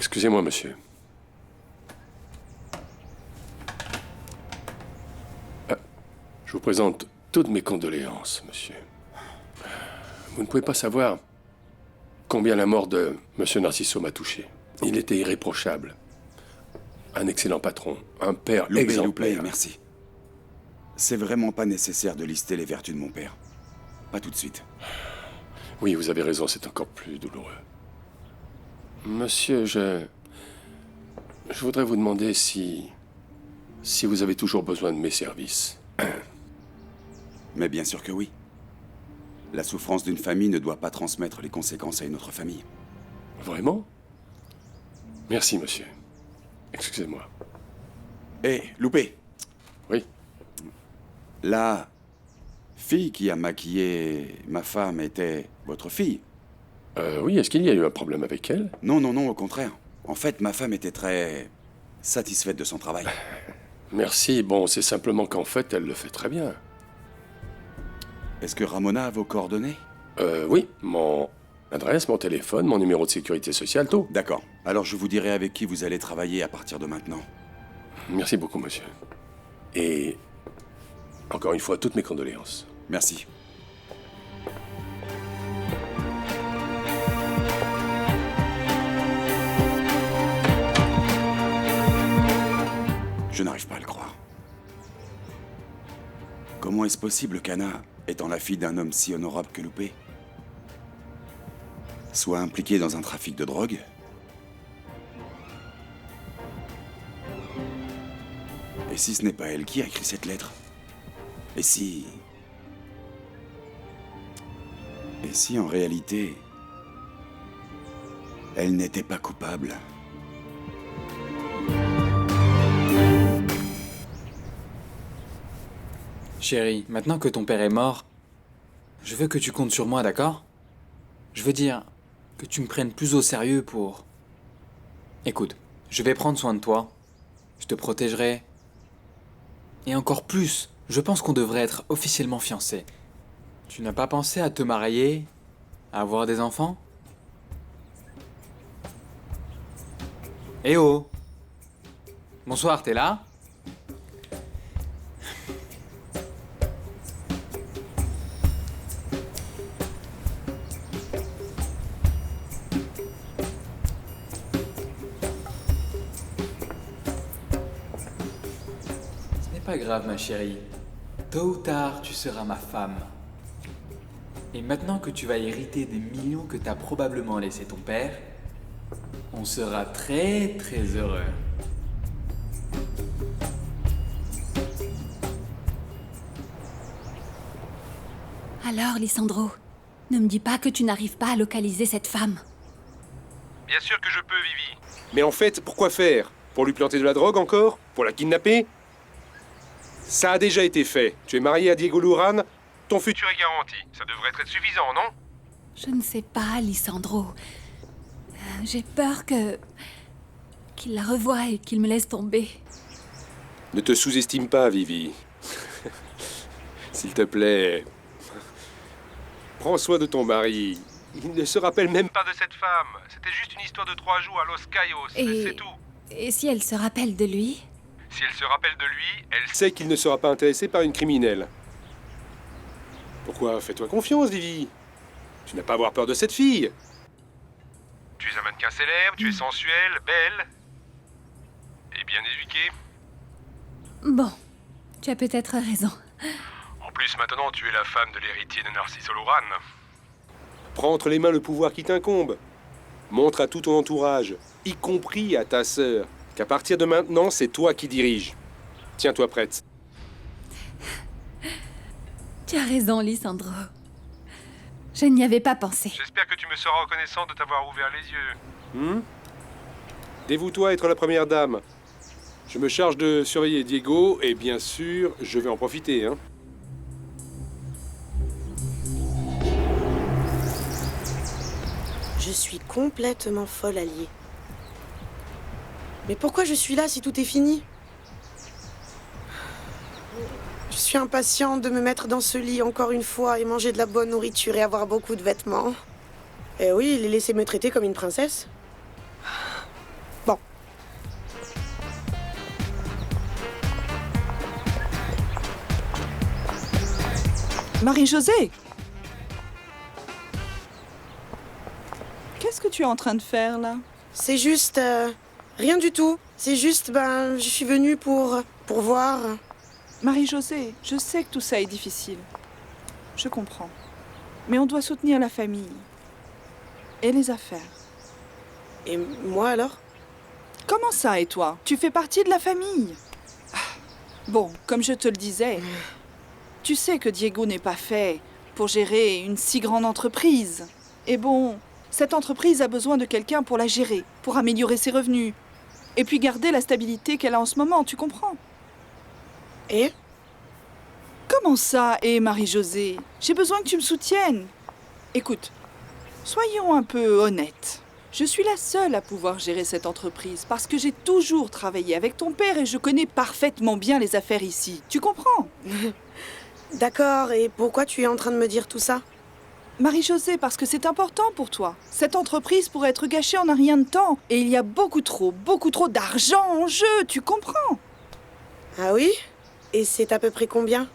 Excusez-moi, monsieur. Je vous présente toutes mes condoléances, monsieur. Vous ne pouvez pas savoir combien la mort de monsieur Narciso m'a touché. Il était irréprochable. Un excellent patron, un père exemplaire. Loupé, merci. C'est vraiment pas nécessaire de lister les vertus de mon père. Pas tout de suite. Oui, vous avez raison, c'est encore plus douloureux. Monsieur, je voudrais vous demander si vous avez toujours besoin de mes services. Mais bien sûr que oui. La souffrance d'une famille ne doit pas transmettre les conséquences à une autre famille. Vraiment? Merci, monsieur. Excusez-moi. Hé, Loupé! Oui? La fille qui a maquillé ma femme était votre fille? Oui, est-ce qu'il y a eu un problème avec elle? Non, non, non, au contraire. En fait, ma femme était très satisfaite de son travail. Merci, bon, c'est simplement qu'en fait, elle le fait très bien. Est-ce que Ramona a vos coordonnées? Oui, mon adresse, mon téléphone, mon numéro de sécurité sociale, tout. D'accord. Alors je vous dirai avec qui vous allez travailler à partir de maintenant. Merci beaucoup, monsieur. Et encore une fois, toutes mes condoléances. Merci. Je n'arrive pas à le croire. Comment est-ce possible qu'Anna, étant la fille d'un homme si honorable que Loupé, soit impliquée dans un trafic de drogue? Et si ce n'est pas elle qui a écrit cette lettre? Et si en réalité, elle n'était pas coupable? Chérie, maintenant que ton père est mort, je veux que tu comptes sur moi, d'accord? Je veux dire que tu me prennes plus au sérieux pour... Écoute, je vais prendre soin de toi. Je te protégerai. Et encore plus, je pense qu'on devrait être officiellement fiancés. Tu n'as pas pensé à te marier, à avoir des enfants? Eh oh! Bonsoir, t'es là? Pas grave, ma chérie. Tôt ou tard, tu seras ma femme. Et maintenant que tu vas hériter des millions que t'as probablement laissé ton père, on sera très très heureux. Alors, Lissandro, ne me dis pas que tu n'arrives pas à localiser cette femme. Bien sûr que je peux, Vivi. Mais en fait, pourquoi faire? Pour lui planter de la drogue encore? Pour la kidnapper? Ça a déjà été fait. Tu es marié à Diego Luran, ton futur est garanti. Ça devrait être suffisant, non? Je ne sais pas, Lissandro. J'ai peur qu'il la revoie et qu'il me laisse tomber. Ne te sous-estime pas, Vivi. S'il te plaît. Prends soin de ton mari. Il ne se rappelle même pas de cette femme. C'était juste une histoire de 3 jours à Los Cayos, c'est tout. Et si elle se rappelle de lui? Si elle se rappelle de lui, elle sait qu'il ne sera pas intéressé par une criminelle. Pourquoi? Fais-toi confiance, Vivi. Tu n'as pas à avoir peur de cette fille. Tu es un mannequin célèbre, tu es sensuelle, belle et bien éduquée. Bon, tu as peut-être raison. En plus, maintenant, tu es la femme de l'héritier de Narciso Luran. Prends entre les mains le pouvoir qui t'incombe. Montre à tout ton entourage, y compris à ta sœur, qu'à partir de maintenant, c'est toi qui diriges. Tiens-toi prête. Tu as raison, Lissandro. Je n'y avais pas pensé. J'espère que tu me seras reconnaissant de t'avoir ouvert les yeux. Dévoue-toi à être la première dame. Je me charge de surveiller Diego, et bien sûr, je vais en profiter, hein. Je suis complètement folle, alliée. Mais pourquoi je suis là si tout est fini? Je suis impatiente de me mettre dans ce lit encore une fois et manger de la bonne nourriture et avoir beaucoup de vêtements. Eh oui, les laisser me traiter comme une princesse. Marie-Josée! Qu'est-ce que tu es en train de faire, là? C'est juste... rien du tout. C'est juste, je suis venue pour voir... Marie-Josée, je sais que tout ça est difficile. Je comprends. Mais on doit soutenir la famille. Et les affaires. Et moi alors? Comment ça, et toi? Tu fais partie de la famille. Ah, bon, comme je te le disais, tu sais que Diego n'est pas fait pour gérer une si grande entreprise. Et bon, cette entreprise a besoin de quelqu'un pour la gérer, pour améliorer ses revenus. Et puis garder la stabilité qu'elle a en ce moment, tu comprends? Et? Comment ça, Marie-Josée? J'ai besoin que tu me soutiennes. Écoute, soyons un peu honnêtes. Je suis la seule à pouvoir gérer cette entreprise parce que j'ai toujours travaillé avec ton père et je connais parfaitement bien les affaires ici. Tu comprends? D'accord, et pourquoi tu es en train de me dire tout ça? Marie-Josée, parce que c'est important pour toi. Cette entreprise pourrait être gâchée en un rien de temps. Et il y a beaucoup trop d'argent en jeu, tu comprends? Ah oui? Et c'est à peu près combien?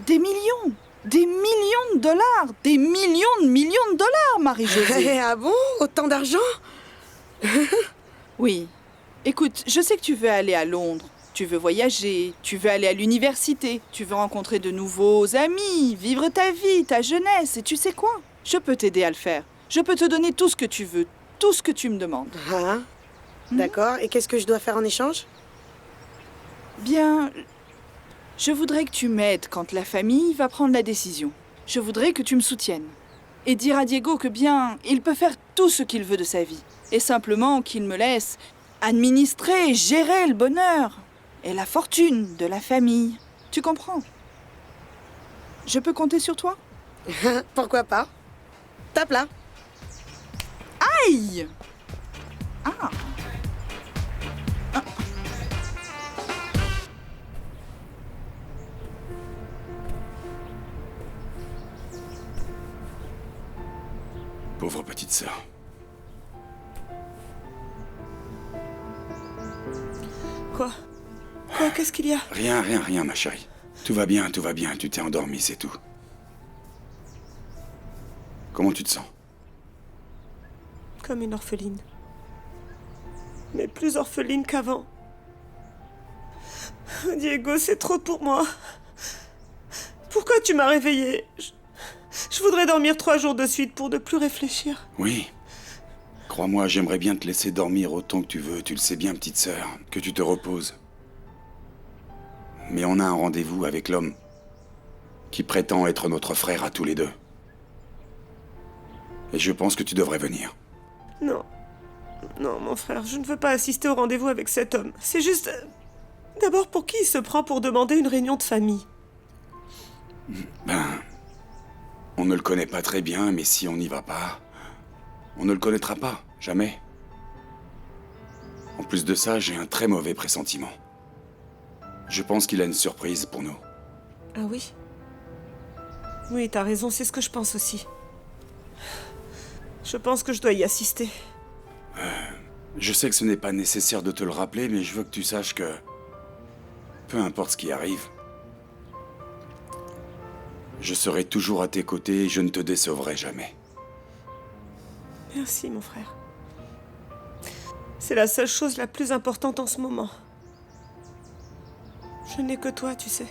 Des millions de dollars! Des millions de dollars, Marie-Josée! Ah bon? Autant d'argent? Oui. Écoute, je sais que tu veux aller à Londres. Tu veux voyager, tu veux aller à l'université, tu veux rencontrer de nouveaux amis, vivre ta vie, ta jeunesse. Et tu sais quoi? Je peux t'aider à le faire. Je peux te donner tout ce que tu veux, tout ce que tu me demandes. Ah, d'accord. Et qu'est-ce que je dois faire en échange? Bien, je voudrais que tu m'aides quand la famille va prendre la décision. Je voudrais que tu me soutiennes. Et dire à Diego que bien, il peut faire tout ce qu'il veut de sa vie. Et simplement qu'il me laisse administrer, gérer le bonheur et la fortune de la famille. Tu comprends? Je peux compter sur toi? Pourquoi pas? Tape là. Aïe! Ah! Pauvre petite sœur. Quoi? Qu'est-ce qu'il y a? Rien, ma chérie. Tout va bien, tu t'es endormie, c'est tout. Comment tu te sens? Comme une orpheline. Mais plus orpheline qu'avant. Diego, c'est trop pour moi. Pourquoi tu m'as réveillée? Je voudrais dormir 3 jours de suite pour ne plus réfléchir. Oui. Crois-moi, j'aimerais bien te laisser dormir autant que tu veux. Tu le sais bien, petite sœur, que tu te reposes. Mais on a un rendez-vous avec l'homme qui prétend être notre frère à tous les deux. Et je pense que tu devrais venir. Non. Non, mon frère, je ne veux pas assister au rendez-vous avec cet homme. C'est juste... D'abord, pour qui il se prend pour demander une réunion de famille? On ne le connaît pas très bien, mais si on n'y va pas, on ne le connaîtra pas, jamais. En plus de ça, j'ai un très mauvais pressentiment. Je pense qu'il a une surprise pour nous. Ah oui? Oui, t'as raison, c'est ce que je pense aussi. Je pense que je dois y assister. Je sais que ce n'est pas nécessaire de te le rappeler, mais je veux que tu saches que... peu importe ce qui arrive, je serai toujours à tes côtés et je ne te décevrai jamais. Merci, mon frère. C'est la seule chose la plus importante en ce moment. Je n'ai que toi, tu sais.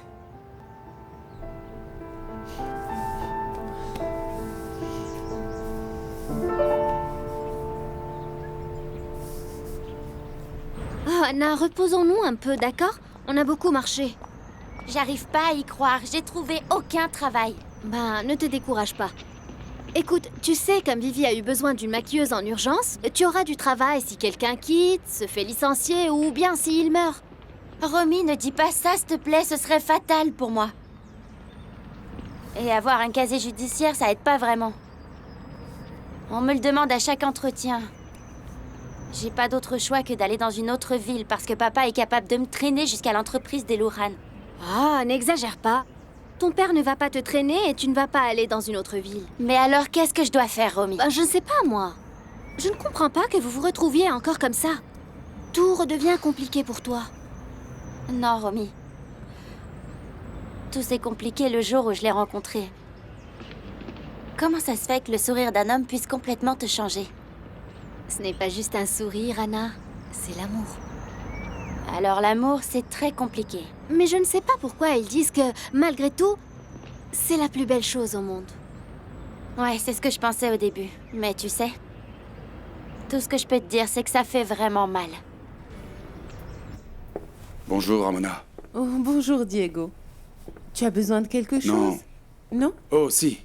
Oh, Anna, reposons-nous un peu, d'accord? On a beaucoup marché. J'arrive pas à y croire, j'ai trouvé aucun travail. Ben, ne te décourage pas. Écoute, tu sais, comme Vivi a eu besoin d'une maquilleuse en urgence, tu auras du travail si quelqu'un quitte, se fait licencier ou bien s'il meurt. Romy, ne dis pas ça, s'il te plaît, ce serait fatal pour moi. Et avoir un casier judiciaire, ça aide pas vraiment. On me le demande à chaque entretien. J'ai pas d'autre choix que d'aller dans une autre ville parce que papa est capable de me traîner jusqu'à l'entreprise des Loran. Ah, n'exagère pas. Ton père ne va pas te traîner et tu ne vas pas aller dans une autre ville. Mais alors, qu'est-ce que je dois faire, Romy? Ben, je ne sais pas, moi. Je ne comprends pas que vous vous retrouviez encore comme ça. Tout redevient compliqué pour toi. Non, Romy. Tout s'est compliqué le jour où je l'ai rencontré. Comment ça se fait que le sourire d'un homme puisse complètement te changer? Ce n'est pas juste un sourire, Anna. C'est l'amour. Alors l'amour, c'est très compliqué. Mais je ne sais pas pourquoi ils disent que, malgré tout, c'est la plus belle chose au monde. Ouais, c'est ce que je pensais au début. Mais tu sais, tout ce que je peux te dire, c'est que ça fait vraiment mal. Bonjour, Ramona. Oh, bonjour, Diego. Tu as besoin de quelque chose? Non. Non? Oh, si.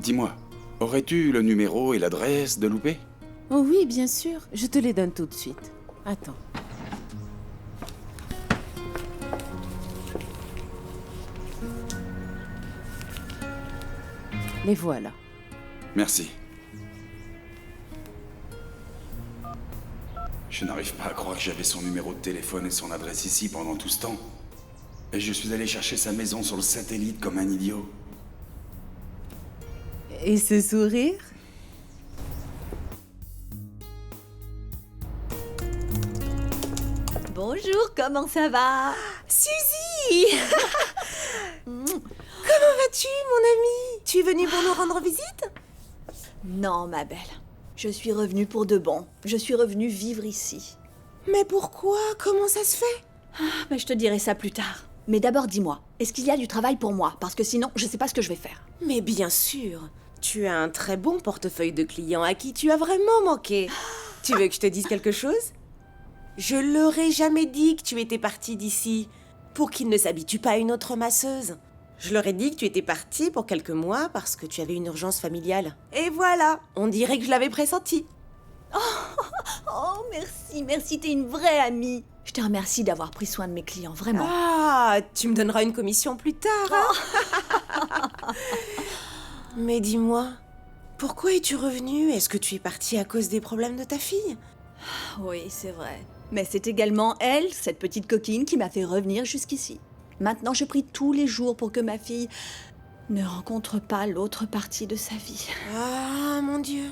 Dis-moi, aurais-tu le numéro et l'adresse de Loupé? Oh oui, bien sûr. Je te les donne tout de suite. Attends. Les voilà. Merci. Je n'arrive pas à croire que j'avais son numéro de téléphone et son adresse ici pendant tout ce temps. Et je suis allé chercher sa maison sur le satellite comme un idiot. Et ce sourire? Bonjour, comment ça va? Suzy! Comment vas-tu, mon amie? Tu es venue pour nous rendre visite? Non, ma belle. Je suis revenue pour de bon. Je suis revenue vivre ici. Mais pourquoi? Comment ça se fait? Mais je te dirai ça plus tard. Mais d'abord, dis-moi, est-ce qu'il y a du travail pour moi? Parce que sinon, je sais pas ce que je vais faire. Mais bien sûr. Tu as un très bon portefeuille de clients à qui tu as vraiment manqué. Tu veux que je te dise quelque chose? Je leur ai jamais dit que tu étais partie d'ici pour qu'ils ne s'habituent pas à une autre masseuse. Je leur ai dit que tu étais partie pour quelques mois parce que tu avais une urgence familiale. Et voilà, on dirait que je l'avais pressenti. Oh, merci, merci, t'es une vraie amie. Je te remercie d'avoir pris soin de mes clients, vraiment. Ah, tu me donneras une commission plus tard, hein? Mais dis-moi, pourquoi es-tu revenue? Est-ce que tu es partie à cause des problèmes de ta fille? Oui, c'est vrai. Mais c'est également elle, cette petite coquine, qui m'a fait revenir jusqu'ici. Maintenant, je prie tous les jours pour que ma fille ne rencontre pas l'autre partie de sa vie. Ah, mon Dieu.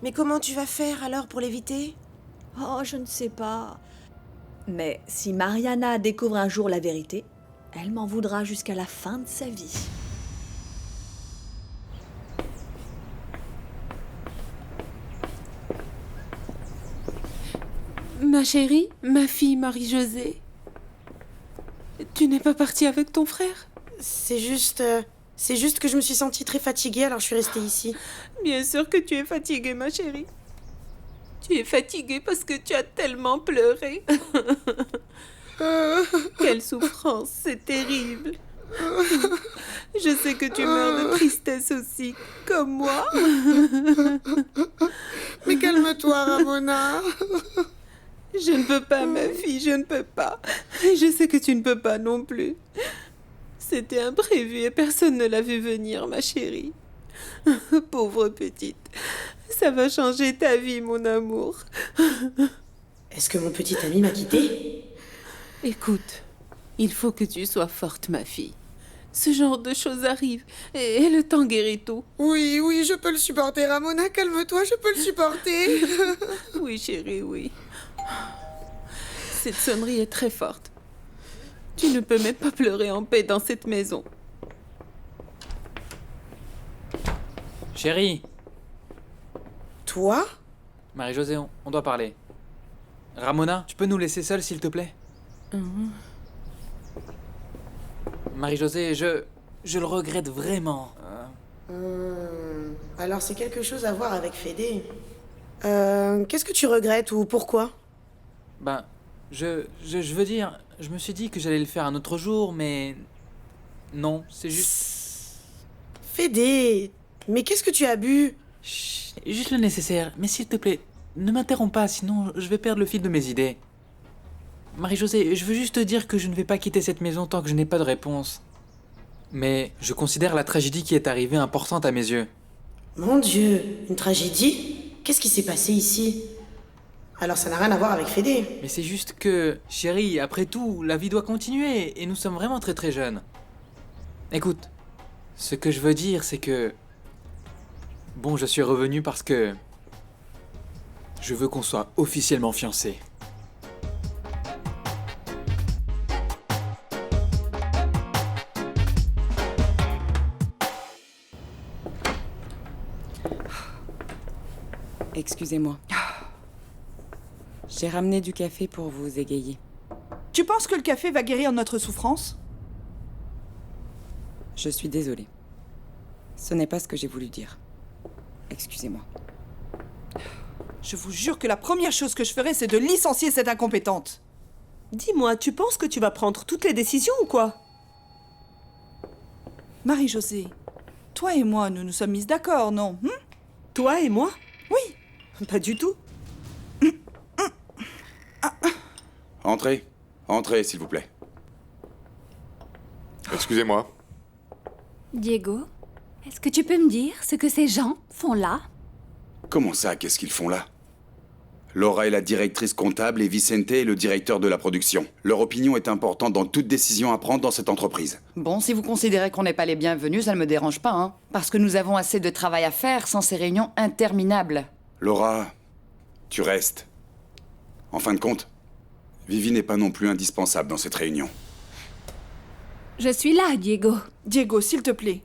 Mais comment tu vas faire alors pour l'éviter? Oh, je ne sais pas. Mais si Mariana découvre un jour la vérité, elle m'en voudra jusqu'à la fin de sa vie. Ma chérie, ma fille Marie-Josée. Tu n'es pas partie avec ton frère? C'est juste que je me suis sentie très fatiguée, alors je suis restée ici. Bien sûr que tu es fatiguée, ma chérie. Tu es fatiguée parce que tu as tellement pleuré. Quelle souffrance, c'est terrible. Je sais que tu meurs de tristesse aussi, comme moi. Mais calme-toi, Ramona. Je ne peux pas, ma fille, je ne peux pas. Et je sais que tu ne peux pas non plus. C'était imprévu et personne ne l'a vu venir, ma chérie. Pauvre petite. Ça va changer ta vie, mon amour. Est-ce que mon petit ami m'a quittée? Écoute, il faut que tu sois forte, ma fille. Ce genre de choses arrive et le temps guérit tout. Oui, oui, je peux le supporter, Ramona, calme-toi, je peux le supporter. Oui, chérie, oui. Cette sonnerie est très forte. Tu ne peux même pas pleurer en paix dans cette maison. Chérie, Toi? Marie-Josée, on doit parler. Ramona, tu peux nous laisser seuls, s'il te plaît? Marie-Josée, je le regrette vraiment. Alors c'est quelque chose à voir avec Fédé. Qu'est-ce que tu regrettes ou pourquoi? Ben, je veux dire, je me suis dit que j'allais le faire un autre jour, mais... Non, c'est juste... Fédé, mais qu'est-ce que tu as bu? Chut, juste le nécessaire, mais s'il te plaît, ne m'interromps pas, sinon je vais perdre le fil de mes idées. Marie-Josée, je veux juste te dire que je ne vais pas quitter cette maison tant que je n'ai pas de réponse. Mais je considère la tragédie qui est arrivée importante à mes yeux. Mon Dieu, une tragédie? Qu'est-ce qui s'est passé ici? Alors ça n'a rien à voir avec Fédé. Mais c'est juste que, chérie, après tout, la vie doit continuer et nous sommes vraiment très très jeunes. Écoute, ce que je veux dire, c'est que... Bon, je suis revenu parce que... Je veux qu'on soit officiellement fiancés. Excusez-moi. J'ai ramené du café pour vous égayer. Tu penses que le café va guérir notre souffrance? Je suis désolée. Ce n'est pas ce que j'ai voulu dire. Excusez-moi. Je vous jure que la première chose que je ferai, c'est de licencier cette incompétente. Dis-moi, tu penses que tu vas prendre toutes les décisions ou quoi? Marie-Josée, toi et moi, nous nous sommes mises d'accord, non? Toi et moi? Oui. Pas du tout. Entrez. Entrez, s'il vous plaît. Excusez-moi. Diego, est-ce que tu peux me dire ce que ces gens font là? Comment ça, qu'est-ce qu'ils font là? Laura est la directrice comptable et Vicente est le directeur de la production. Leur opinion est importante dans toute décision à prendre dans cette entreprise. Bon, si vous considérez qu'on n'est pas les bienvenus, ça ne me dérange pas, hein. Parce que nous avons assez de travail à faire sans ces réunions interminables. Laura, tu restes. En fin de compte, Vivi n'est pas non plus indispensable dans cette réunion. Je suis là, Diego. Diego, s'il te plaît.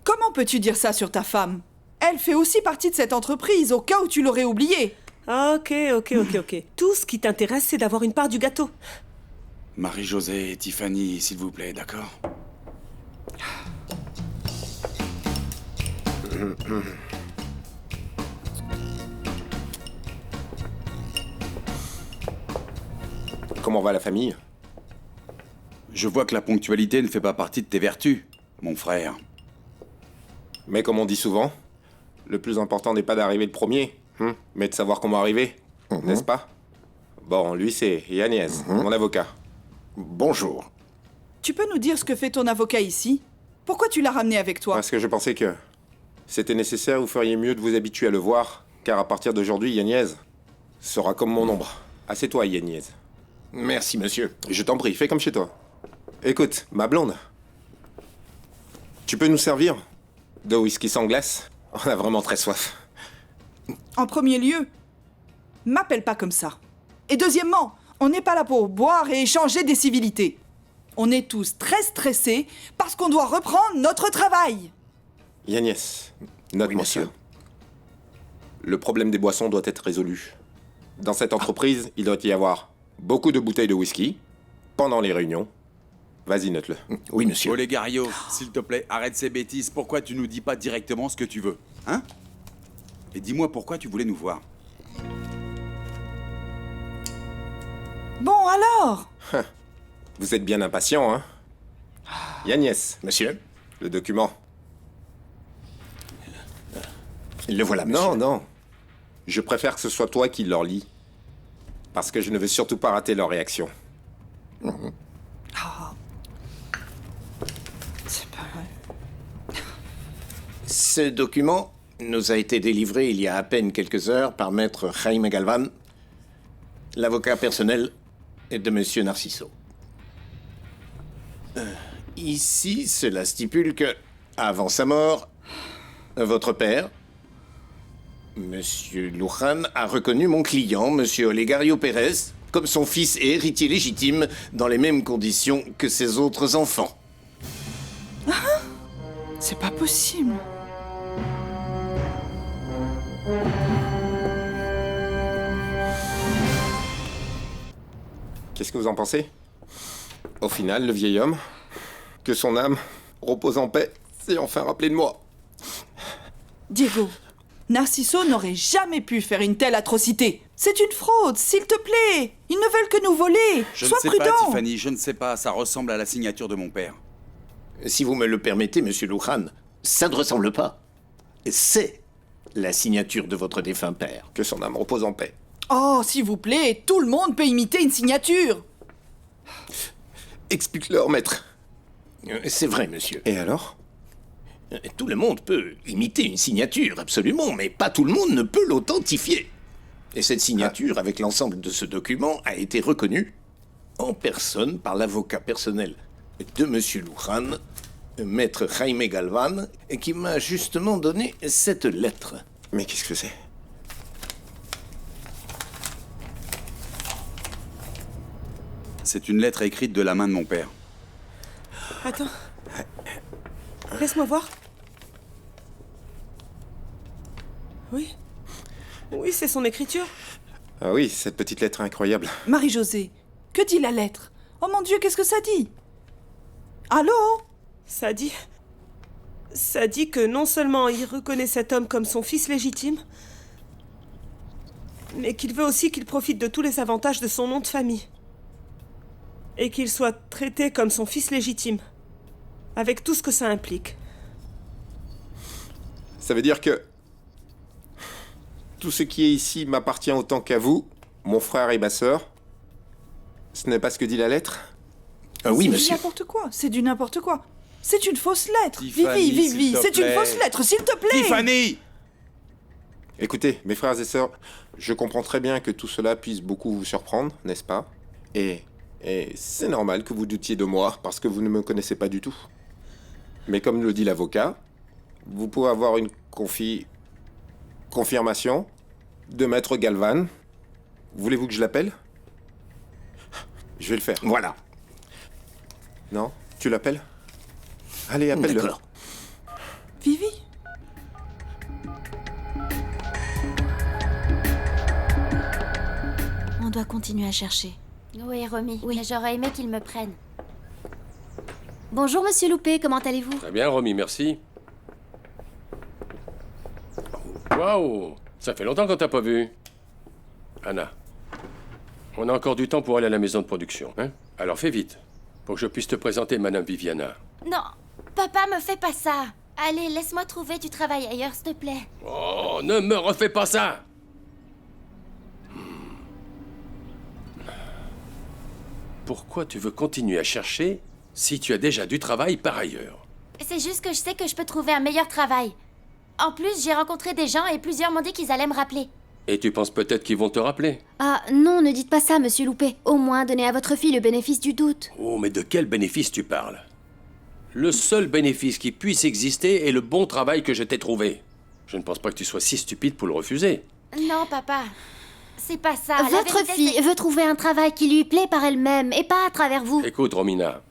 Comment peux-tu dire ça sur ta femme? Elle fait aussi partie de cette entreprise, au cas où tu l'aurais oublié. Ok. Tout ce qui t'intéresse, c'est d'avoir une part du gâteau. Marie-Josée et Tiffany, s'il vous plaît, d'accord? Comment va la famille? Je vois que la ponctualité ne fait pas partie de tes vertus, mon frère. Mais comme on dit souvent, le plus important n'est pas d'arriver le premier, mais de savoir comment arriver, n'est-ce pas? Bon, lui c'est Yanez, mon avocat. Bonjour. Tu peux nous dire ce que fait ton avocat ici? Pourquoi tu l'as ramené avec toi? Parce que je pensais que c'était nécessaire, vous feriez mieux de vous habituer à le voir, car à partir d'aujourd'hui, Yanez sera comme mon ombre. Assieds-toi, Yanez. Merci, monsieur. Je t'en prie, fais comme chez toi. Écoute, ma blonde, tu peux nous servir de whisky sans glace? On a vraiment très soif. En premier lieu, m'appelle pas comme ça. Et deuxièmement, on n'est pas là pour boire et échanger des civilités. On est tous très stressés parce qu'on doit reprendre notre travail. Yagnès, note-moi ça. Le problème des boissons doit être résolu. Dans cette entreprise, il doit y avoir beaucoup de bouteilles de whisky pendant les réunions. Vas-y, note-le. Oui, monsieur. Olegario, s'il te plaît, arrête ces bêtises. Pourquoi tu nous dis pas directement ce que tu veux? Hein? Et dis-moi pourquoi tu voulais nous voir. Bon, alors? Vous êtes bien impatient, hein? Yagnès. Monsieur? Le document. Le voilà, monsieur. Non, non. Je préfère que ce soit toi qui leur lis. Parce que je ne veux surtout pas rater leur réaction. C'est pas vrai. Ce document nous a été délivré il y a à peine quelques heures par maître Jaime Galvan, l'avocat personnel de monsieur Narciso. Ici, cela stipule que, avant sa mort, votre père, monsieur Luján, a reconnu mon client, monsieur Olegario Pérez, comme son fils et héritier légitime, dans les mêmes conditions que ses autres enfants. Ah, c'est pas possible. Qu'est-ce que vous en pensez? Au final, le vieil homme, que son âme repose en paix, s'est enfin rappelé de moi. Diego, Narciso n'aurait jamais pu faire une telle atrocité. C'est une fraude, s'il te plaît. Ils ne veulent que nous voler. Sois Je ne sais prudent. pas, Tiffany, je ne sais pas. Ça ressemble à la signature de mon père. Si vous me le permettez, monsieur Luján, ça ne ressemble pas. C'est la signature de votre défunt père. Que son âme repose en paix. Oh, s'il vous plaît, tout le monde peut imiter une signature. Explique-leur, maître. C'est vrai, monsieur. Et alors? Tout le monde peut imiter une signature, absolument, mais pas tout le monde ne peut l'authentifier. Et cette signature, avec l'ensemble de ce document, a été reconnue en personne par l'avocat personnel de monsieur Luján, maître Jaime Galvan, qui m'a justement donné cette lettre. Mais qu'est-ce que c'est? C'est une lettre écrite de la main de mon père. Attends. Laisse-moi voir. Oui. Oui, c'est son écriture. Ah oui, cette petite lettre incroyable. Marie-Josée, que dit la lettre? Oh mon Dieu, qu'est-ce que ça dit? Allô? Ça dit que non seulement il reconnaît cet homme comme son fils légitime, mais qu'il veut aussi qu'il profite de tous les avantages de son nom de famille. Et qu'il soit traité comme son fils légitime, avec tout ce que ça implique. Ça veut dire que tout ce qui est ici m'appartient autant qu'à vous, mon frère et ma sœur. Ce n'est pas ce que dit la lettre? Oui, c'est monsieur. Du n'importe quoi, c'est du n'importe quoi. C'est une fausse lettre. Tiffany, Vivi, s'il te c'est une plaît. fausse lettre, s'il te plaît. Tiffany! Écoutez, mes frères et sœurs, je comprends très bien que tout cela puisse beaucoup vous surprendre, n'est-ce pas? Et c'est normal que vous doutiez de moi, parce que vous ne me connaissez pas du tout. Mais comme le dit l'avocat, vous pouvez avoir une confirmation de Maître Galvan. Voulez-vous que je l'appelle? Je vais le faire. Voilà. Non? Tu l'appelles? Allez, appelle-le. D'accord. Vivi? On doit continuer à chercher. Oui, Romy. Oui. Mais j'aurais aimé qu'ils me prennent. Bonjour, monsieur Loupé, comment allez-vous? Très bien, Romy, merci. Waouh! Ça fait longtemps qu'on t'a pas vu. Anna, on a encore du temps pour aller à la maison de production, hein? Alors fais vite, pour que je puisse te présenter Madame Viviana. Non, papa, me fais pas ça. Allez, laisse-moi trouver du travail ailleurs, s'il te plaît. Oh, ne me refais pas ça! Pourquoi tu veux continuer à chercher si tu as déjà du travail par ailleurs? C'est juste que je sais que je peux trouver un meilleur travail. En plus, j'ai rencontré des gens et plusieurs m'ont dit qu'ils allaient me rappeler. Et tu penses peut-être qu'ils vont te rappeler? Ah, non, ne dites pas ça, monsieur Loupé. Au moins, donnez à votre fille le bénéfice du doute. Oh, mais de quel bénéfice tu parles? Le seul bénéfice qui puisse exister est le bon travail que je t'ai trouvé. Je ne pense pas que tu sois si stupide pour le refuser. Non, papa. C'est pas ça. La Votre vérité, fille c'est- veut trouver un travail qui lui plaît par elle-même et pas à travers vous. Écoute, Romina,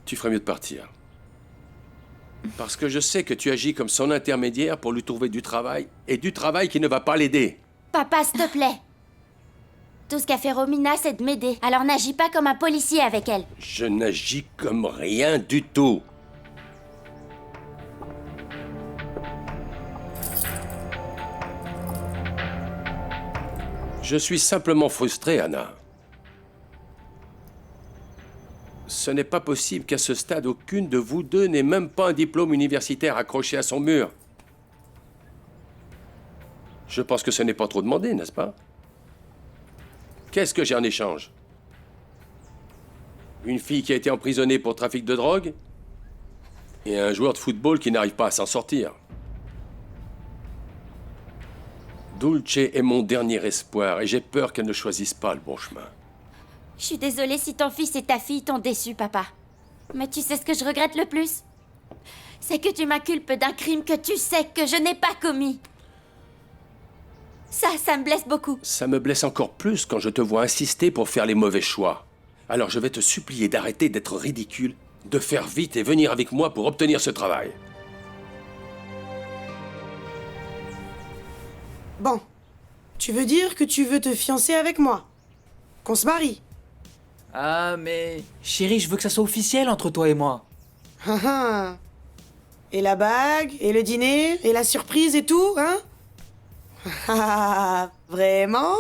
tu ferais mieux de partir. Parce que je sais que tu agis comme son intermédiaire pour lui trouver du travail, et du travail qui ne va pas l'aider. Papa, s'il te plaît. Tout ce qu'a fait Romina, c'est de m'aider. Alors n'agis pas comme un policier avec elle. Je n'agis comme rien du tout. Je suis simplement frustré, Anna. Ce n'est pas possible qu'à ce stade, aucune de vous deux n'ait même pas un diplôme universitaire accroché à son mur. Je pense que ce n'est pas trop demandé, n'est-ce pas? Qu'est-ce que j'ai en échange? Une fille qui a été emprisonnée pour trafic de drogue et un joueur de football qui n'arrive pas à s'en sortir. Dulce est mon dernier espoir et j'ai peur qu'elle ne choisisse pas le bon chemin. Je suis désolée si ton fils et ta fille t'ont déçu, papa. Mais tu sais ce que je regrette le plus? C'est que tu m'inculpes d'un crime que tu sais que je n'ai pas commis. Ça me blesse beaucoup. Ça me blesse encore plus quand je te vois insister pour faire les mauvais choix. Alors je vais te supplier d'arrêter d'être ridicule, de faire vite et venir avec moi pour obtenir ce travail. Bon, tu veux dire que tu veux te fiancer avec moi? Qu'on se marie? Ah, mais... Chérie, je veux que ça soit officiel entre toi et moi. Ah ah. Et la bague, et le dîner, et la surprise et tout, hein? Ah, vraiment?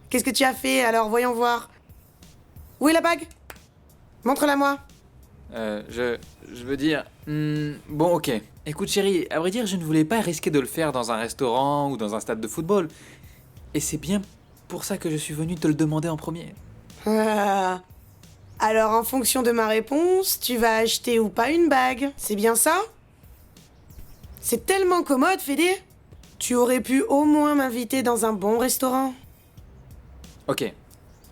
Qu'est-ce que tu as fait, alors voyons voir. Où est la bague? Montre-la moi. Je veux dire... bon, ok. Écoute, chérie, à vrai dire, je ne voulais pas risquer de le faire dans un restaurant ou dans un stade de football. Et c'est bien pour ça que je suis venu te le demander en premier. Ah. Alors, en fonction de ma réponse, tu vas acheter ou pas une bague, c'est bien ça? C'est tellement commode, Fédé. Tu aurais pu au moins m'inviter dans un bon restaurant. Ok.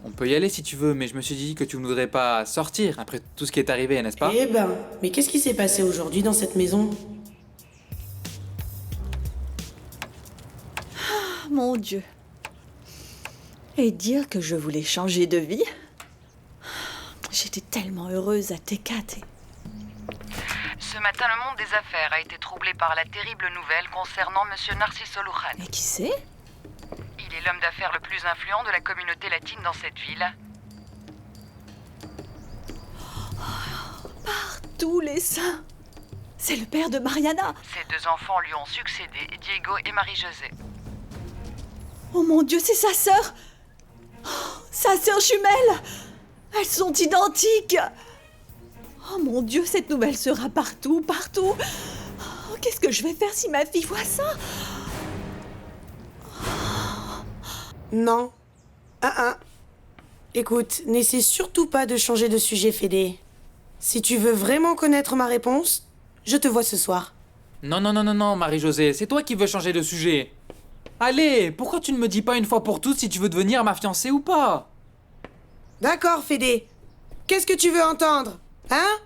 On peut y aller si tu veux, mais je me suis dit que tu ne voudrais pas sortir après tout ce qui est arrivé, n'est-ce pas? Eh ben, mais qu'est-ce qui s'est passé aujourd'hui dans cette maison? Ah, mon Dieu. Et dire que je voulais changer de vie? J'étais tellement heureuse à Tecate. Ce matin, le monde des affaires a été troublé troublé par la terrible nouvelle concernant Monsieur Narciso Luján. Mais qui c'est? Il est l'homme d'affaires le plus influent de la communauté latine dans cette ville. Par tous les saints! C'est le père de Mariana! Ses 2 enfants lui ont succédé, Diego et Marie-Josée. Oh mon Dieu, c'est sa sœur! Oh, sa sœur jumelle! Elles sont identiques! Oh mon Dieu, cette nouvelle sera partout, partout! Oh, qu'est-ce que je vais faire si ma fille voit ça? Non. Écoute, n'essaie surtout pas de changer de sujet, Fédé. Si tu veux vraiment connaître ma réponse, je te vois ce soir. Non, Marie-Josée, c'est toi qui veux changer de sujet. Allez, pourquoi tu ne me dis pas une fois pour toutes si tu veux devenir ma fiancée ou pas? D'accord, Fédé. Qu'est-ce que tu veux entendre? Hein?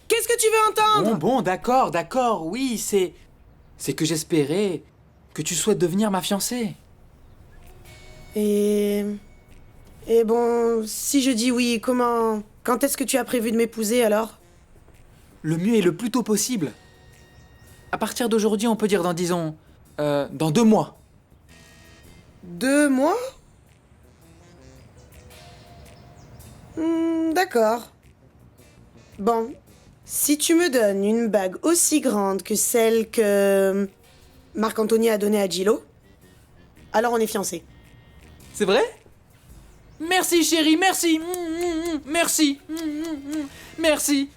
Qu'est-ce que tu veux entendre? Bon, d'accord, oui, c'est que j'espérais que tu souhaites devenir ma fiancée. Et bon, si je dis oui, comment... Quand est-ce que tu as prévu de m'épouser, alors? Le mieux est le plus tôt possible. À partir d'aujourd'hui, on peut dire dans 2 mois. 2 mois? D'accord. Bon, si tu me donnes une bague aussi grande que celle que Marc-Anthony a donnée à Gillo, alors on est fiancés. C'est vrai? Merci chérie, merci. Merci. Merci.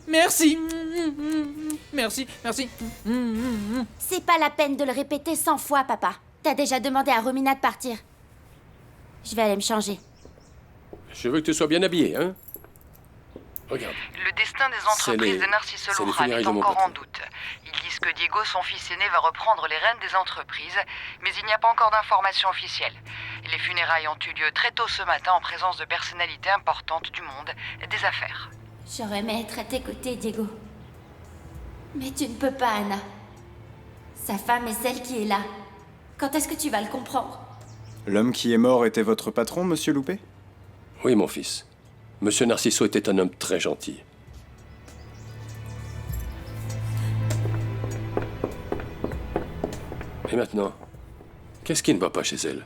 Merci. Merci. C'est pas la peine de le répéter 100 fois, papa. T'as déjà demandé à Romina de partir. Je vais aller me changer. Je veux que tu sois bien habillé, hein? Regarde. Le destin des entreprises de Narciso Luján est encore en doute. Ils disent que Diego, son fils aîné, va reprendre les rênes des entreprises, mais il n'y a pas encore d'informations officielles. Les funérailles ont eu lieu très tôt ce matin en présence de personnalités importantes du monde des affaires. J'aurais aimé être à tes côtés, Diego. Mais tu ne peux pas, Anna. Sa femme est celle qui est là. Quand est-ce que tu vas le comprendre? L'homme qui est mort était votre patron, monsieur Loupé? Oui, mon fils. Monsieur Narciso était un homme très gentil. Et maintenant, qu'est-ce qui ne va pas chez elle?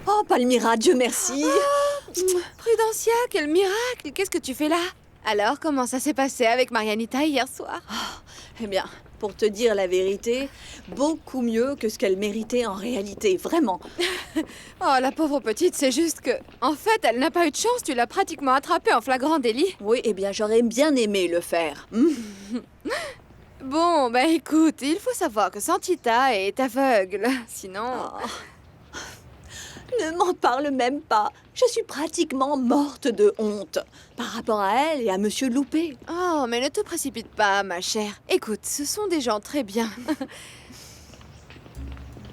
Oh, Palmyra, Dieu merci! Prudencia, quel miracle! Qu'est-ce que tu fais là? Alors, comment ça s'est passé avec Marianita hier soir? Eh bien, pour te dire la vérité, beaucoup mieux que ce qu'elle méritait en réalité, vraiment. Oh, la pauvre petite, c'est juste que... En fait, elle n'a pas eu de chance, tu l'as pratiquement attrapée en flagrant délit. Oui, eh bien, j'aurais bien aimé le faire. Bon, bah écoute, il faut savoir que Santita est aveugle, sinon... Oh. Ne m'en parle même pas. Je suis pratiquement morte de honte par rapport à elle et à Monsieur Loupé. Oh, mais ne te précipite pas, ma chère. Écoute, ce sont des gens très bien.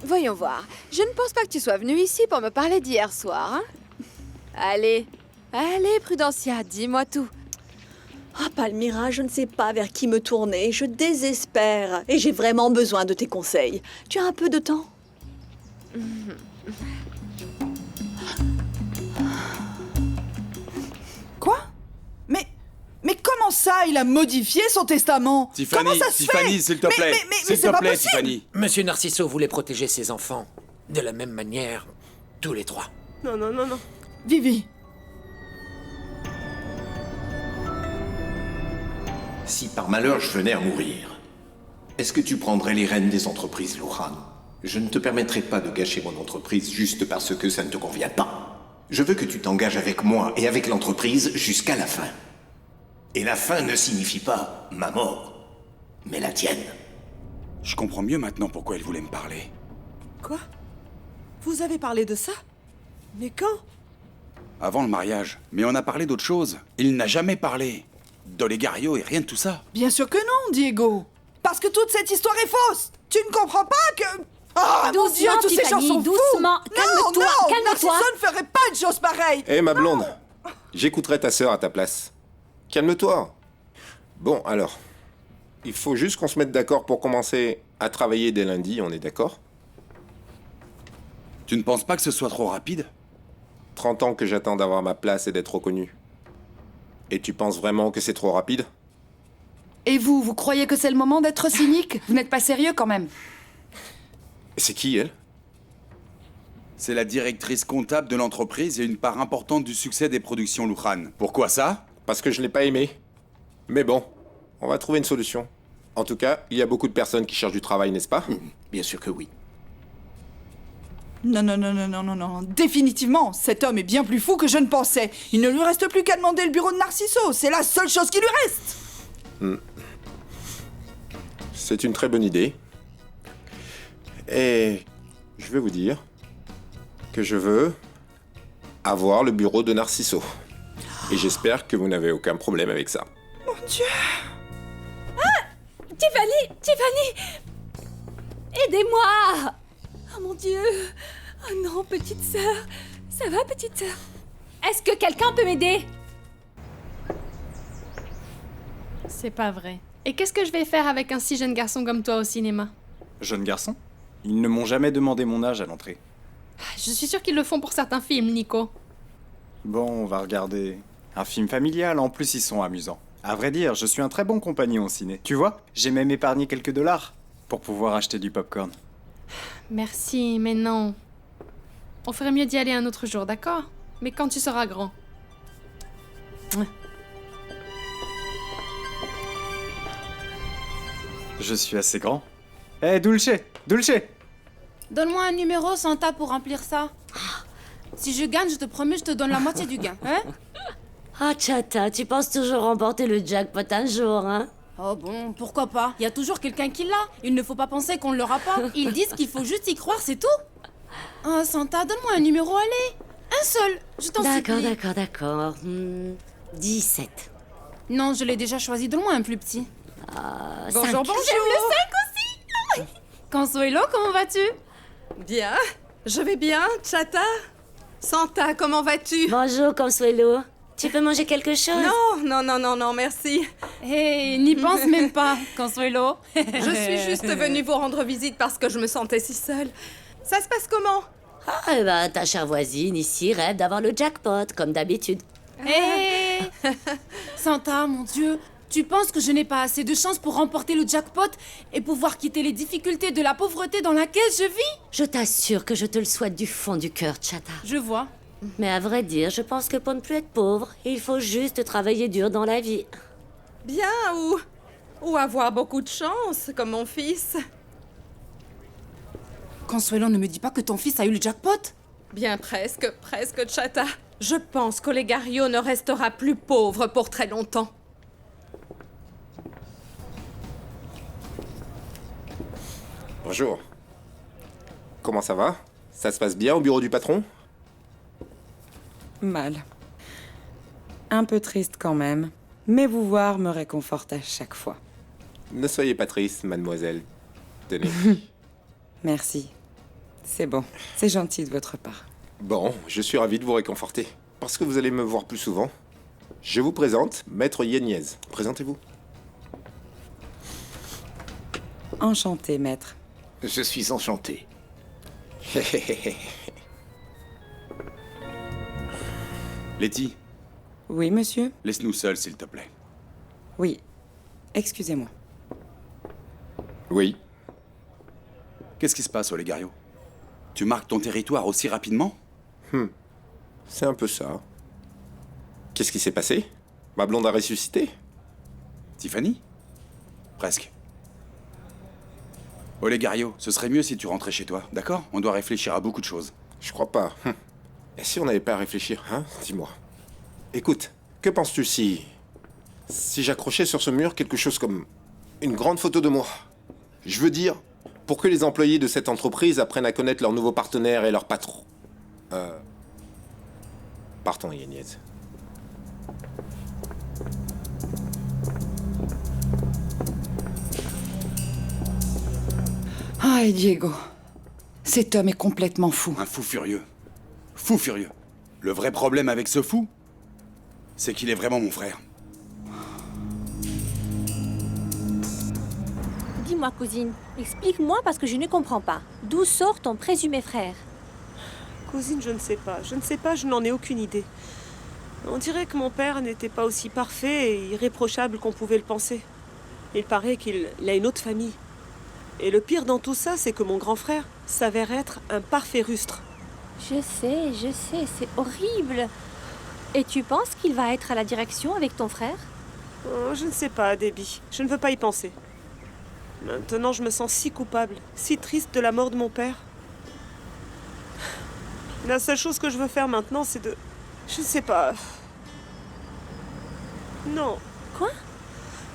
Voyons voir. Je ne pense pas que tu sois venue ici pour me parler d'hier soir, hein? Allez, Prudencia, dis-moi tout. Ah, Palmyra, je ne sais pas vers qui me tourner. Je désespère et j'ai vraiment besoin de tes conseils. Tu as un peu de temps? Quoi? Mais comment ça, il a modifié son testament? Tiffany, comment ça se Tiffany, fait? s'il te plaît. Mais c'est pas possible. Tiffany. Monsieur Narciso voulait protéger ses enfants de la même manière, tous les 3. Non. Vivi. Si par malheur je venais à mourir, est-ce que tu prendrais les rênes des entreprises Luján? Je ne te permettrai pas de gâcher mon entreprise juste parce que ça ne te convient pas. Je veux que tu t'engages avec moi et avec l'entreprise jusqu'à la fin. Et la fin ne signifie pas ma mort, mais la tienne. Je comprends mieux maintenant pourquoi elle voulait me parler. Quoi? Vous avez parlé de ça? Mais quand? Avant le mariage. Mais on a parlé d'autre chose. Il n'a jamais parlé d'Olegario et rien de tout ça. Bien sûr que non, Diego. Parce que toute cette histoire est fausse. Tu ne comprends pas que... Oh mon Dieu, tous ces gens sont fous. Doucement, calme-toi, calme-toi. Narciso ne ferait pas une chose pareille. Hé, ma blonde, j'écouterai ta sœur à ta place. Calme-toi. Bon, alors, il faut juste qu'on se mette d'accord pour commencer à travailler dès lundi, on est d'accord? Tu ne penses pas que ce soit trop rapide? 30 ans que j'attends d'avoir ma place et d'être reconnu. Et tu penses vraiment que c'est trop rapide? Et vous croyez que c'est le moment d'être cynique? Vous n'êtes pas sérieux quand même. C'est qui, elle? C'est la directrice comptable de l'entreprise et une part importante du succès des productions Lujan. Pourquoi ça? Parce que je l'ai pas aimé. Mais bon, on va trouver une solution. En tout cas, il y a beaucoup de personnes qui cherchent du travail, n'est-ce pas? Bien sûr que oui. Non. Définitivement, cet homme est bien plus fou que je ne pensais. Il ne lui reste plus qu'à demander le bureau de Narciso. C'est la seule chose qui lui reste. C'est une très bonne idée. Et je vais vous dire que je veux avoir le bureau de Narciso. Et j'espère que vous n'avez aucun problème avec ça. Mon Dieu! Tiffany! Aidez-moi! Oh mon Dieu! Oh non, petite sœur! Ça va, petite sœur? Est-ce que quelqu'un peut m'aider? C'est pas vrai. Et qu'est-ce que je vais faire avec un si jeune garçon comme toi au cinéma? Jeune garçon? Ils ne m'ont jamais demandé mon âge à l'entrée. Je suis sûre qu'ils le font pour certains films, Nico. Bon, on va regarder un film familial, en plus ils sont amusants. À vrai dire, je suis un très bon compagnon au ciné. Tu vois, j'ai même épargné quelques dollars pour pouvoir acheter du popcorn. Merci, mais non. On ferait mieux d'y aller un autre jour, d'accord? Mais quand tu seras grand. Je suis assez grand. Hé, Dulce! Donne-moi un numéro, Santa, pour remplir ça. Si je gagne, je te promets, je te donne la moitié du gain, hein? Ah, Chata, tu penses toujours remporter le jackpot un jour, hein? Oh bon, pourquoi pas? Il y a toujours quelqu'un qui l'a. Il ne faut pas penser qu'on ne l'aura pas. Ils disent qu'il faut juste y croire, c'est tout. Oh, Santa, donne-moi un numéro, allez. Un seul, je t'en supplie. D'accord. 17. Non, je l'ai déjà choisi, donne-moi un plus petit. Bonjour. J'aime le 5 aussi. Consuelo, comment vas-tu? Bien, je vais bien, Chata. Santa, comment vas-tu? Bonjour, Consuelo. Tu peux manger quelque chose? Non, merci. Hé, n'y pense même pas, Consuelo. Je suis juste venue vous rendre visite parce que je me sentais si seule. Ça se passe comment? Ta chère voisine ici rêve d'avoir le jackpot, comme d'habitude. Hé Santa, mon Dieu, tu penses que je n'ai pas assez de chance pour remporter le jackpot et pouvoir quitter les difficultés de la pauvreté dans laquelle je vis? Je t'assure que je te le souhaite du fond du cœur, Chata. Je vois. Mais à vrai dire, je pense que pour ne plus être pauvre, il faut juste travailler dur dans la vie. Bien, ou avoir beaucoup de chance, comme mon fils. Consuelo, ne me dis pas que ton fils a eu le jackpot. Bien, presque, Chata. Je pense qu'Olegario ne restera plus pauvre pour très longtemps. Bonjour. Comment ça va? Ça se passe bien au bureau du patron? Mal. Un peu triste quand même, mais vous voir me réconforte à chaque fois. Ne soyez pas triste, mademoiselle. Tenez. Merci. C'est bon, c'est gentil de votre part. Bon, je suis ravi de vous réconforter. Parce que vous allez me voir plus souvent. Je vous présente Maître Yéniez. Présentez-vous. Enchanté, maître. Je suis enchanté. Letty, Oui, monsieur? laisse-nous seuls, s'il te plaît. Oui. Excusez-moi. Oui. Qu'est-ce qui se passe, Olegario? Tu marques ton territoire aussi rapidement? C'est un peu ça. Qu'est-ce qui s'est passé? Ma blonde a ressuscité? Tiffany? Presque. Olegario, ce serait mieux si tu rentrais chez toi, d'accord? On doit réfléchir à beaucoup de choses. Je crois pas. Et si on n'avait pas à réfléchir, hein? Dis-moi. Écoute, que penses-tu si j'accrochais sur ce mur quelque chose comme une grande photo de moi? Je veux dire, pour que les employés de cette entreprise apprennent à connaître leurs nouveaux partenaires et leurs patrons. Partons, Yéniez. Ay, Diego. Cet homme est complètement fou. Un fou furieux. Fou furieux. Le vrai problème avec ce fou, c'est qu'il est vraiment mon frère. Dis-moi, cousine, explique-moi parce que je ne comprends pas. D'où sort ton présumé frère? Cousine, je ne sais pas. Je ne sais pas, je n'en ai aucune idée. On dirait que mon père n'était pas aussi parfait et irréprochable qu'on pouvait le penser. Il paraît qu'il a une autre famille. Et le pire dans tout ça, c'est que mon grand frère s'avère être un parfait rustre. Je sais, c'est horrible. Et tu penses qu'il va être à la direction avec ton frère? Oh, je ne sais pas, Debbie. Je ne veux pas y penser. Maintenant, je me sens si coupable, si triste de la mort de mon père. La seule chose que je veux faire maintenant, c'est de... Je ne sais pas... Non. Quoi?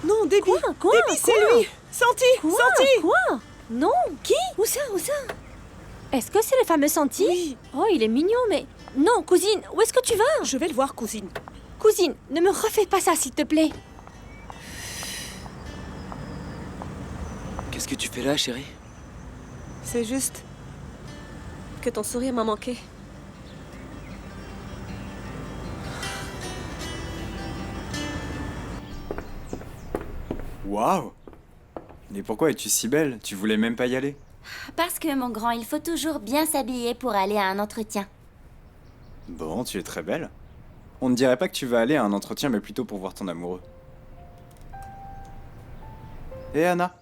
Non, Debbie. Quoi? Debbie, c'est lui. Santi. Santi. Quoi? Non. Qui? Où ça? Est-ce que c'est le fameux Santi? Oui. Oh, il est mignon, mais... Non, cousine, où est-ce que tu vas? Je vais le voir, cousine. Cousine, ne me refais pas ça, s'il te plaît. Qu'est-ce que tu fais là, chérie? C'est juste... que ton sourire m'a manqué. Waouh! Mais pourquoi es-tu si belle? Tu voulais même pas y aller? Parce que, mon grand, il faut toujours bien s'habiller pour aller à un entretien. Bon, tu es très belle. On ne dirait pas que tu vas aller à un entretien, mais plutôt pour voir ton amoureux. Et Anna?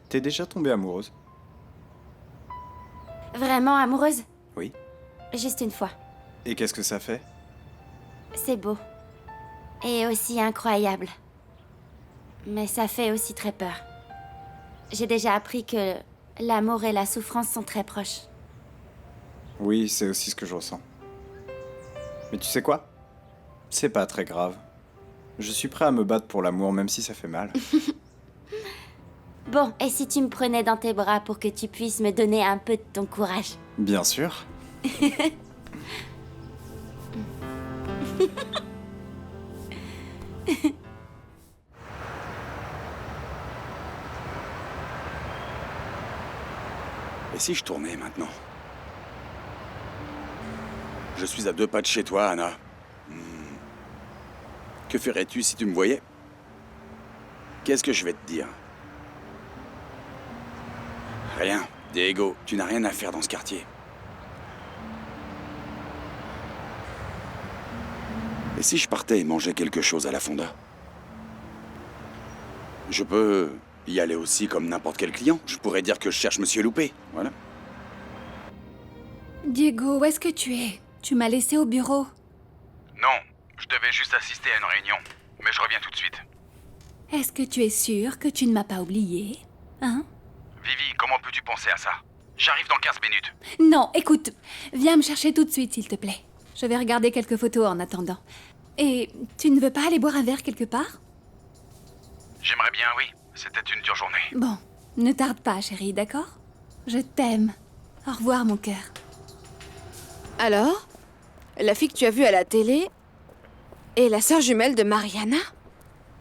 T'es déjà tombée amoureuse? Vraiment amoureuse? Oui. Juste une fois. Et qu'est-ce que ça fait? C'est beau. Et aussi incroyable. Mais ça fait aussi très peur. J'ai déjà appris que l'amour et la souffrance sont très proches. Oui, c'est aussi ce que je ressens. Mais tu sais quoi? C'est pas très grave. Je suis prêt à me battre pour l'amour, même si ça fait mal. Bon, et si tu me prenais dans tes bras pour que tu puisses me donner un peu de ton courage? Bien sûr. Et si je tournais maintenant? Je suis à 2 pas de chez toi, Anna. Que ferais-tu si tu me voyais? Qu'est-ce que je vais te dire? Rien. Diego, tu n'as rien à faire dans ce quartier. Et si je partais et mangeais quelque chose à la fonda? Je peux y aller aussi comme n'importe quel client. Je pourrais dire que je cherche Monsieur Loupé, voilà. Diego, où est-ce que tu es? Tu m'as laissé au bureau. Non, je devais juste assister à une réunion. Mais je reviens tout de suite. Est-ce que tu es sûr que tu ne m'as pas oublié? Hein? Vivi, comment peux-tu penser à ça? J'arrive dans 15 minutes. Non, écoute, viens me chercher tout de suite, s'il te plaît. Je vais regarder quelques photos en attendant. Et tu ne veux pas aller boire un verre quelque part? J'aimerais bien, oui. C'était une dure journée. Bon, ne tarde pas, chérie, d'accord? Je t'aime. Au revoir, mon cœur. Alors? La fille que tu as vue à la télé est la sœur jumelle de Mariana?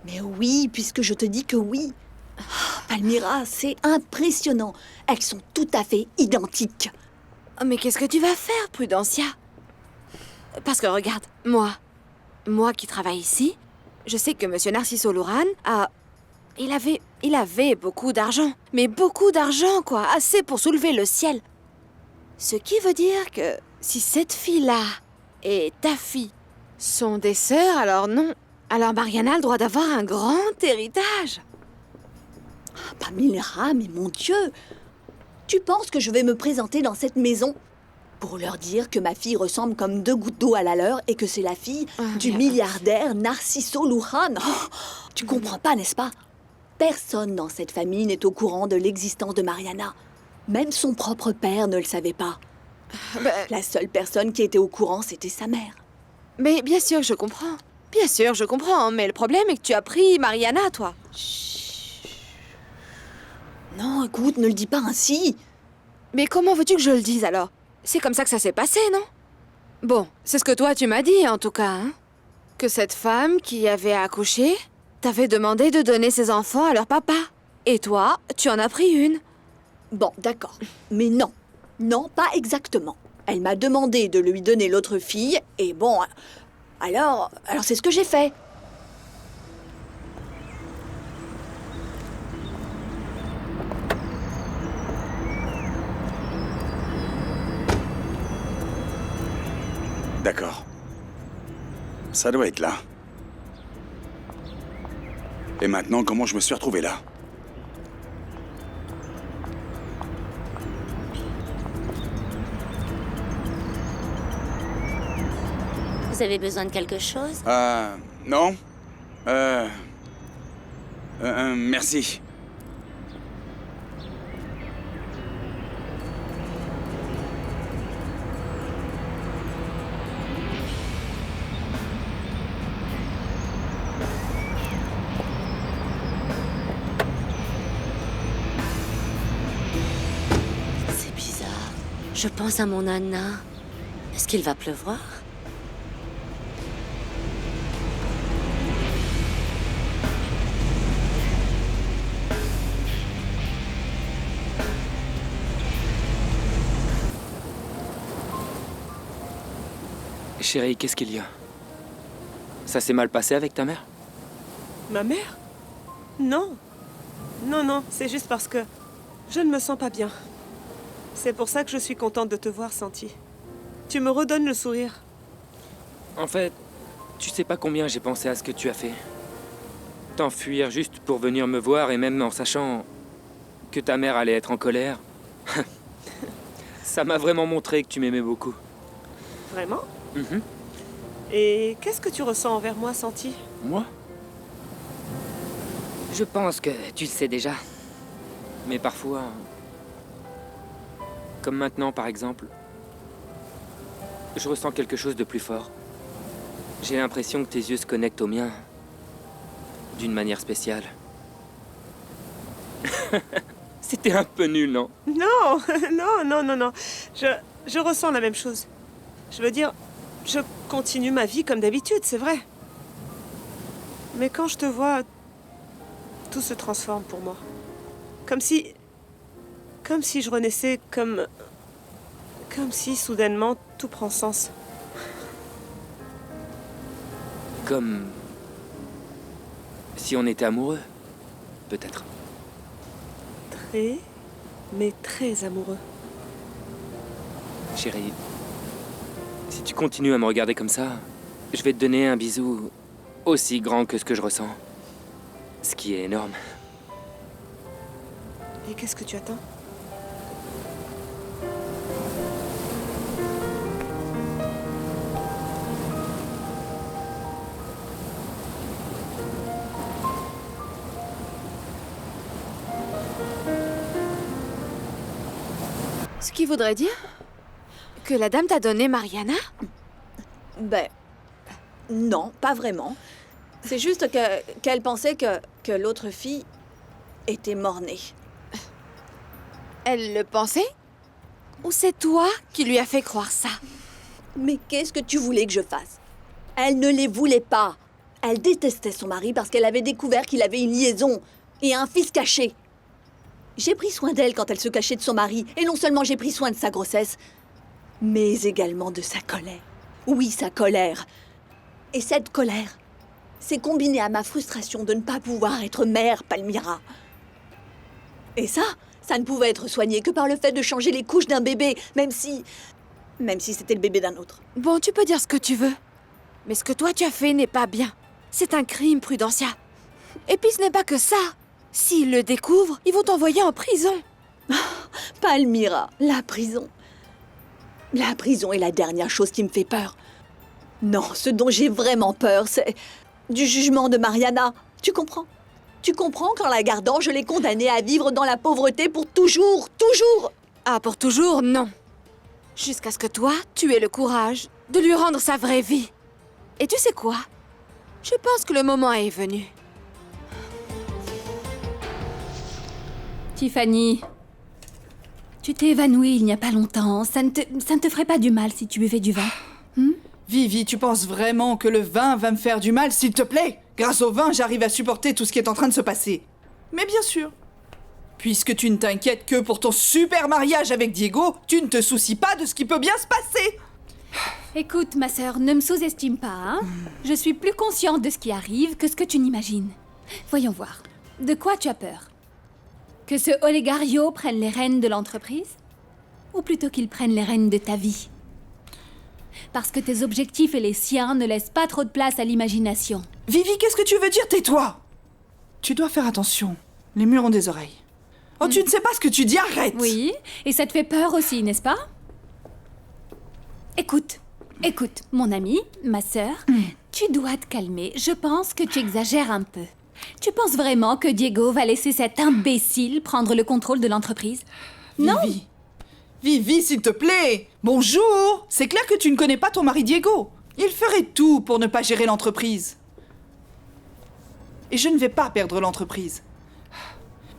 Mais oui, puisque je te dis que oui. Oh, Palmyra, c'est impressionnant. Elles sont tout à fait identiques. Oh, mais qu'est-ce que tu vas faire, Prudencia? Parce que regarde, moi qui travaille ici, je sais que Monsieur Narciso Louran a... Il avait beaucoup d'argent. Mais beaucoup d'argent, quoi. Assez pour soulever le ciel. Ce qui veut dire que si cette fille-là et ta fille sont des sœurs, alors non. Alors Mariana a le droit d'avoir un grand héritage. Palmyra, mais mon Dieu! Tu penses que je vais me présenter dans cette maison pour leur dire que ma fille ressemble comme 2 gouttes d'eau à la leur et que c'est la fille du milliardaire Narciso Louran? Oh, tu comprends pas, n'est-ce pas? Personne dans cette famille n'est au courant de l'existence de Mariana. Même son propre père ne le savait pas. La seule personne qui était au courant, c'était sa mère. Mais bien sûr que je comprends. Bien sûr, je comprends. Mais le problème est que tu as pris Mariana, toi. Non, écoute, ne le dis pas ainsi. Mais comment veux-tu que je le dise, alors? C'est comme ça que ça s'est passé, non? Bon, c'est ce que toi, tu m'as dit, en tout cas, hein? Que cette femme qui avait accouché t'avait demandé de donner ses enfants à leur papa. Et toi, tu en as pris une. Bon, d'accord. Mais non. Non, pas exactement. Elle m'a demandé de lui donner l'autre fille, et bon... Alors c'est ce que j'ai fait. Ça doit être là. Et maintenant, comment je me suis retrouvé là? Vous avez besoin de quelque chose? Non. Merci. C'est bizarre. Je pense à mon Anna. Est-ce qu'il va pleuvoir? Chérie, qu'est-ce qu'il y a? Ça s'est mal passé avec ta mère? Ma mère? Non. Non, c'est juste parce que je ne me sens pas bien. C'est pour ça que je suis contente de te voir, Santi. Tu me redonnes le sourire. En fait, tu sais pas combien j'ai pensé à ce que tu as fait. T'enfuir juste pour venir me voir et même en sachant que ta mère allait être en colère. Ça m'a vraiment montré que tu m'aimais beaucoup. Vraiment? Et qu'est-ce que tu ressens envers moi, Santi? Moi? Je pense que tu le sais déjà. Mais parfois... Comme maintenant, par exemple... Je ressens quelque chose de plus fort. J'ai l'impression que tes yeux se connectent aux miens. D'une manière spéciale. C'était un peu nul, non? Non. Je ressens la même chose. Je veux dire, je continue ma vie comme d'habitude, c'est vrai. Mais quand je te vois, tout se transforme pour moi. Comme si je renaissais, comme si soudainement tout prend sens. Comme... si on était amoureux, peut-être. Mais très amoureux. Chérie, si tu continues à me regarder comme ça, je vais te donner un bisou aussi grand que ce que je ressens. Ce qui est énorme. Et qu'est-ce que tu attends? Ce qui voudrait dire que la dame t'a donné Mariana? Ben, non, pas vraiment. C'est juste qu'elle pensait que l'autre fille était mort-née. Elle le pensait? Ou c'est toi qui lui as fait croire ça? Mais qu'est-ce que tu voulais que je fasse? Elle ne les voulait pas. Elle détestait son mari parce qu'elle avait découvert qu'il avait une liaison et un fils caché. J'ai pris soin d'elle quand elle se cachait de son mari, et non seulement j'ai pris soin de sa grossesse, mais également de sa colère. Oui, sa colère. Et cette colère s'est combinée à ma frustration de ne pas pouvoir être mère, Palmyra. Et ça ne pouvait être soigné que par le fait de changer les couches d'un bébé, même si c'était le bébé d'un autre. Bon, tu peux dire ce que tu veux. Mais ce que toi tu as fait n'est pas bien. C'est un crime, Prudencia. Et puis ce n'est pas que ça. S'ils le découvrent, ils vont t'envoyer en prison. Palmyra, la prison. La prison est la dernière chose qui me fait peur. Non, ce dont j'ai vraiment peur, c'est du jugement de Mariana. Tu comprends? Tu comprends qu'en la gardant, je l'ai condamnée à vivre dans la pauvreté pour toujours, toujours. Ah, pour toujours, non. Jusqu'à ce que toi, tu aies le courage de lui rendre sa vraie vie. Et tu sais quoi? Je pense que le moment est venu. Tiffany, tu t'es évanouie il n'y a pas longtemps. Ça ne te ferait pas du mal si tu buvais du vin. Vivi, tu penses vraiment que le vin va me faire du mal, s'il te plaît? Grâce au vin, j'arrive à supporter tout ce qui est en train de se passer. Mais bien sûr. Puisque tu ne t'inquiètes que pour ton super mariage avec Diego, tu ne te soucies pas de ce qui peut bien se passer. Écoute, ma sœur, ne me sous-estime pas, hein. Je suis plus consciente de ce qui arrive que ce que tu n'imagines. Voyons voir. De quoi tu as peur? Que ce Olegario prenne les rênes de l'entreprise? Ou plutôt qu'il prenne les rênes de ta vie? Parce que tes objectifs et les siens ne laissent pas trop de place à l'imagination. Vivi, qu'est-ce que tu veux dire? Tais-toi! Tu dois faire attention. Les murs ont des oreilles. Oh, tu ne sais pas ce que tu dis, arrête! Oui, et ça te fait peur aussi, n'est-ce pas? Écoute, mon ami, ma sœur, tu dois te calmer. Je pense que tu exagères un peu. Tu penses vraiment que Diego va laisser cet imbécile prendre le contrôle de l'entreprise? Non? Vivi, s'il te plaît! Bonjour! C'est clair que tu ne connais pas ton mari Diego. Il ferait tout pour ne pas gérer l'entreprise. Et je ne vais pas perdre l'entreprise.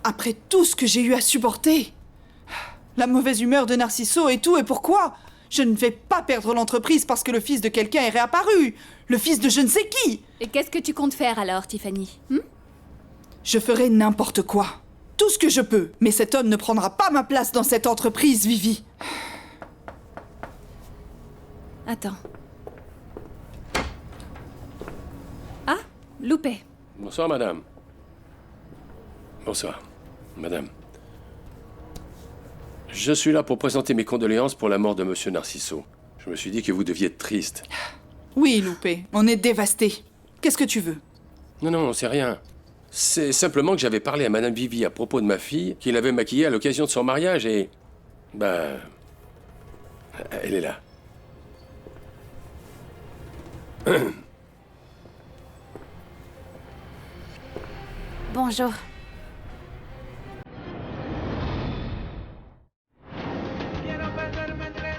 Après tout ce que j'ai eu à supporter. La mauvaise humeur de Narciso et tout, et pourquoi? Je ne vais pas perdre l'entreprise parce que le fils de quelqu'un est réapparu. Le fils de je ne sais qui. Et qu'est-ce que tu comptes faire alors, Tiffany? Je ferai n'importe quoi. Tout ce que je peux. Mais cet homme ne prendra pas ma place dans cette entreprise, Vivi. Attends. Ah, Loupé. Bonsoir, madame. Bonsoir, madame. Je suis là pour présenter mes condoléances pour la mort de monsieur Narciso. Je me suis dit que vous deviez être triste. Oui, Loupé, on est dévastés. Qu'est-ce que tu veux? Non, c'est rien. C'est simplement que j'avais parlé à madame Vivi à propos de ma fille, qu'il avait maquillée à l'occasion de son mariage et... elle est là. Bonjour.